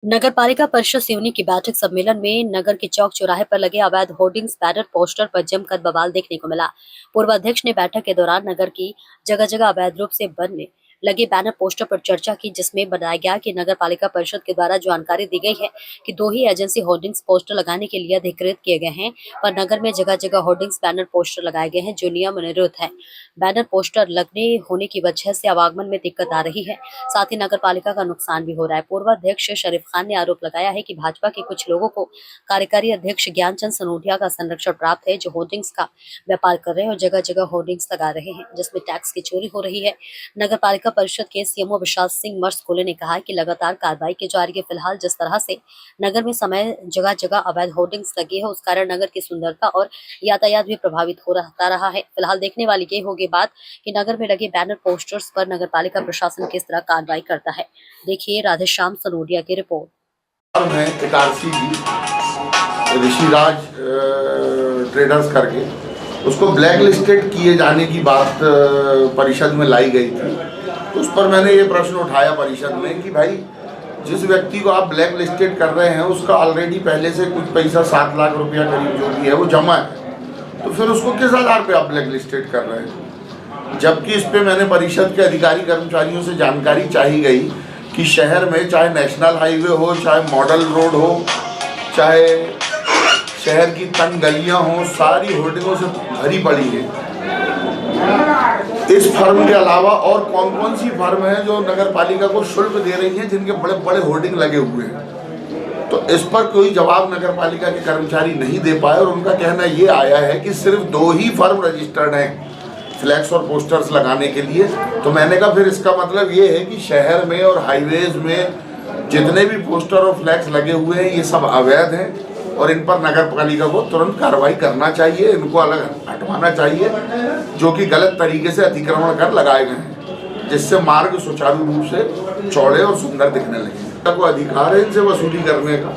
नगर पालिका परिषद सिवनी की बैठक सम्मेलन में नगर के चौक चौराहे पर लगे अवैध होर्डिंग्स, बैनर, पोस्टर पर जमकर बवाल देखने को मिला। पूर्व अध्यक्ष ने बैठक के दौरान नगर की जगह जगह अवैध रूप से बनने लगे बैनर पोस्टर पर चर्चा की, जिसमें बताया गया कि नगर पालिका परिषद के द्वारा जानकारी दी गई है कि दो ही एजेंसी होर्डिंग्स पोस्टर लगाने के लिए अधिकृत किए गए हैं, पर नगर में जगह जगह होर्डिंग्स, बैनर, पोस्टर लगाए गए हैं जो नियम अनुरूध है। बैनर पोस्टर लगने होने की वजह से आवागमन में दिक्कत आ रही है, साथ ही नगर पालिका का नुकसान भी हो रहा है। पूर्व अध्यक्ष शरीफ खान ने आरोप लगाया है कि भाजपा के कुछ लोगों को कार्यकारी अध्यक्ष ज्ञानचंद सनोडिया का संरक्षण प्राप्त है, जो होर्डिंग्स का व्यापार कर रहे हैं और जगह जगह होर्डिंग्स लगा रहे हैं, जिसमें टैक्स की चोरी हो रही है। नगर पालिका परिषद के सीएमओ विशाल सिंह मर्सकोले ने कहा कि लगातार कार्रवाई की जा रही है। फिलहाल जिस तरह से नगर में समय जगह जगह अवैध होर्डिंग्स लगे हैं, उस कारण नगर की सुंदरता और यातायात भी प्रभावित हो रहा है। फिलहाल देखने वाली ये होगी बात कि नगर में लगे बैनर पोस्टर्स पर नगर पालिका प्रशासन किस तरह कार्रवाई करता है। देखिए राधेश्याम सनोडिया की रिपोर्ट। है इटारसी की ऋषिराज ट्रेडर्स करके उसको ब्लैक लिस्टेड किए जाने की बात परिषद में लाई गई थी। तो उस पर मैंने ये प्रश्न उठाया परिषद में कि भाई जिस व्यक्ति को आप ब्लैक लिस्टेड कर रहे हैं उसका ऑलरेडी पहले से कुछ पैसा 7 लाख रुपया करीब जो भी है वो जमा है, तो फिर उसको किस आधार पे आप ब्लैक लिस्टेड कर रहे हैं। जबकि इस पे मैंने परिषद के अधिकारी कर्मचारियों से जानकारी चाही गई कि शहर में चाहे नेशनल हाईवे हो, चाहे मॉडल रोड हो, चाहे शहर की तंग गलियां हो, सारी होर्डिंगों से भरी पड़ी है। इस फर्म के अलावा और कौन कौन सी फर्म है जो नगर पालिका को शुल्क दे रही हैं जिनके बड़े बड़े होर्डिंग लगे हुए हैं। तो इस पर कोई जवाब नगर पालिका के कर्मचारी नहीं दे पाए और उनका कहना ये आया है कि सिर्फ 2 ही फर्म रजिस्टर्ड हैं फ्लैक्स और पोस्टर्स लगाने के लिए। तो मैंने कहा फिर इसका मतलब ये है कि शहर में और हाईवेज में जितने भी पोस्टर और फ्लैक्स लगे हुए हैं ये सब अवैध हैं और इन पर नगर पालिका को तुरंत कार्रवाई करना चाहिए, इनको अलग हटवाना चाहिए, जो कि गलत तरीके से अतिक्रमण कर लगाए गए हैं, जिससे मार्ग सुचारू रूप से चौड़े और सुंदर दिखने लगे। को अधिकार है इनसे वसूली करने का,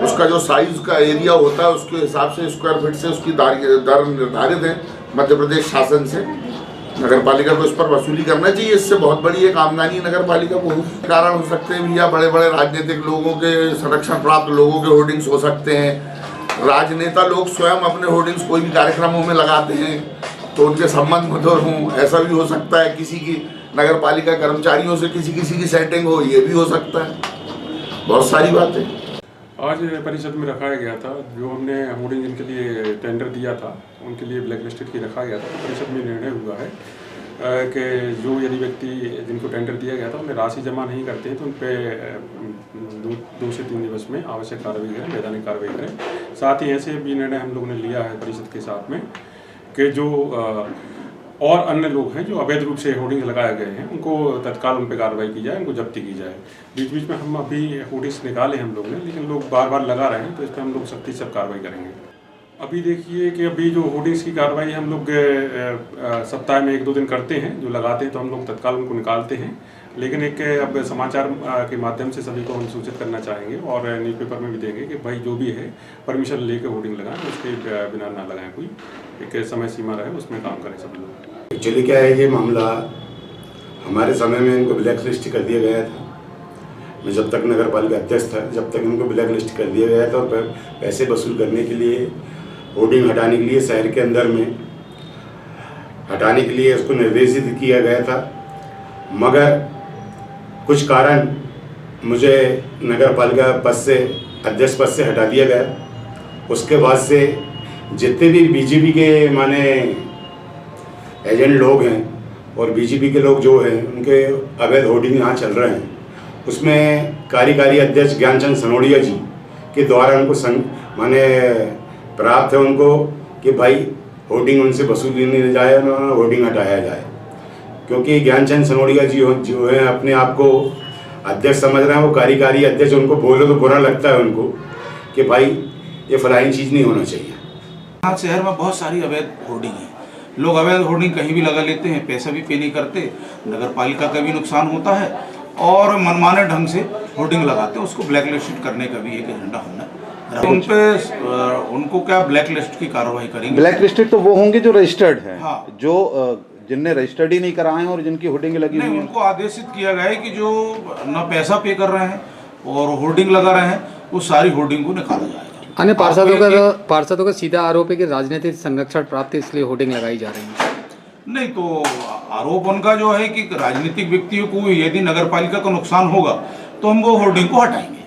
उसका जो साइज का एरिया होता है उसके हिसाब से स्क्वायर फीट से उसकी दर निर्धारित है मध्य प्रदेश शासन से। नगर पालिका को इस पर वसूली करना चाहिए, इससे बहुत बड़ी एक आमदनी नगर पालिका को कारण हो सकते हैं भैया। बड़े बड़े राजनीतिक लोगों के, संरक्षण प्राप्त लोगों के होर्डिंग्स हो सकते हैं। राजनेता लोग स्वयं अपने होर्डिंग्स कोई भी कार्यक्रमों में लगाते हैं तो उनके संबंध मधुर हों, ऐसा भी हो सकता है। किसी की नगर पालिका कर्मचारियों से किसी की सेटिंग हो, ये भी हो सकता है। बहुत सारी बातें आज परिषद में रखाया गया था। जो हमने होर्डिंग जिनके लिए टेंडर दिया था उनके लिए ब्लैक लिस्टेड की रखा गया था। तो परिषद में निर्णय हुआ है कि जो यदि व्यक्ति जिनको टेंडर दिया गया था उन्हें राशि जमा नहीं करते हैं तो उन पर 2 से 3 दिवस में आवश्यक कार्रवाई करें, वैधानिक कार्रवाई करें। साथ ही ऐसे भी निर्णय हम लोगों ने लिया है परिषद के साथ में कि जो और अन्य लोग हैं जो अवैध रूप से होर्डिंग लगाए गए हैं उनको तत्काल उन पर कार्रवाई की जाए, उनको जब्ती की जाए। बीच बीच में हम अभी होर्डिंग्स निकाले हम लोग ने, लेकिन लोग बार बार लगा रहे हैं तो इस पर हम लोग सख्ती से कार्रवाई करेंगे। अभी देखिए कि अभी जो होर्डिंग्स की कार्रवाई हम लोग सप्ताह में 1-2 दिन करते हैं। जो लगाते हैं तो हम लोग तत्काल उनको निकालते हैं, लेकिन एक अब समाचार के माध्यम से सभी को हम सूचित करना चाहेंगे और न्यूज़पेपर में भी देंगे कि भाई जो भी है परमिशन लेकर होर्डिंग लगाएं, उसके बिना ना लगाएं। कोई एक समय सीमा रहे उसमें काम करें सब लोग। एक्चुअली क्या है, ये मामला हमारे समय में इनको ब्लैक लिस्ट कर दिया गया था। मैं जब तक नगर पालिका अध्यक्ष था जब तक इनको ब्लैक लिस्ट कर दिया गया था और पैसे वसूल करने के लिए, होर्डिंग हटाने के लिए, शहर के अंदर में हटाने के लिए उसको निर्देशित किया गया था। मगर कुछ कारण मुझे नगर पालिका पद से, अध्यक्ष पद से हटा दिया गया। उसके बाद से जितने भी बीजेपी के माने एजेंट लोग हैं और बीजेपी के लोग जो हैं उनके अवैध होर्डिंग यहाँ चल रहे हैं, उसमें कार्यकारी अध्यक्ष ज्ञानचंद सनोडिया जी के द्वारा उनको माने प्राप्त है उनको कि भाई होर्डिंग उनसे वसूली नहीं जाए, होर्डिंग हटाया जाए। क्योंकि ज्ञानचंद सनोडिया जी जो है अपने आप को अध्यक्ष समझ रहे हैं, वो कार्यकारी अध्यक्ष, उनको बोलो तो बुरा लगता है उनको कि भाई ये फलानी चीज़ नहीं होना चाहिए। यहाँ शहर में बहुत सारी अवैध होर्डिंग है। लोग अवैध होर्डिंग कहीं भी लगा लेते हैं, पैसा भी पे नहीं करते, नगर पालिका का भी नुकसान होता है और मनमाने ढंग से होर्डिंग लगाते हैं। उसको ब्लैक लिस्ट करने का भी एक एजेंडा होना है। उन पे उनको क्या ब्लैक लिस्ट की कार्रवाई करेंगे। ब्लैक लिस्टेड तो वो होंगे जो रजिस्टर्ड हैं। हाँ। जो जिनने रजिस्टर्ड ही नहीं कराए हैं और जिनकी होर्डिंग लगी हुई है, उनको आदेशित किया गया है कि जो न पैसा पे कर रहे हैं और होर्डिंग लगा रहे हैं, वो सारी होर्डिंग को निकाला जाएगा। अन्य पार्षदों का सीधा आरोप है कि राजनीतिक संरक्षण प्राप्त इसलिए होर्डिंग लगाई जा रही है। नहीं, तो आरोप उनका जो है कि राजनीतिक व्यक्तियों को यदि नगर पालिका को नुकसान होगा तो हम वो होर्डिंग को हटाएंगे।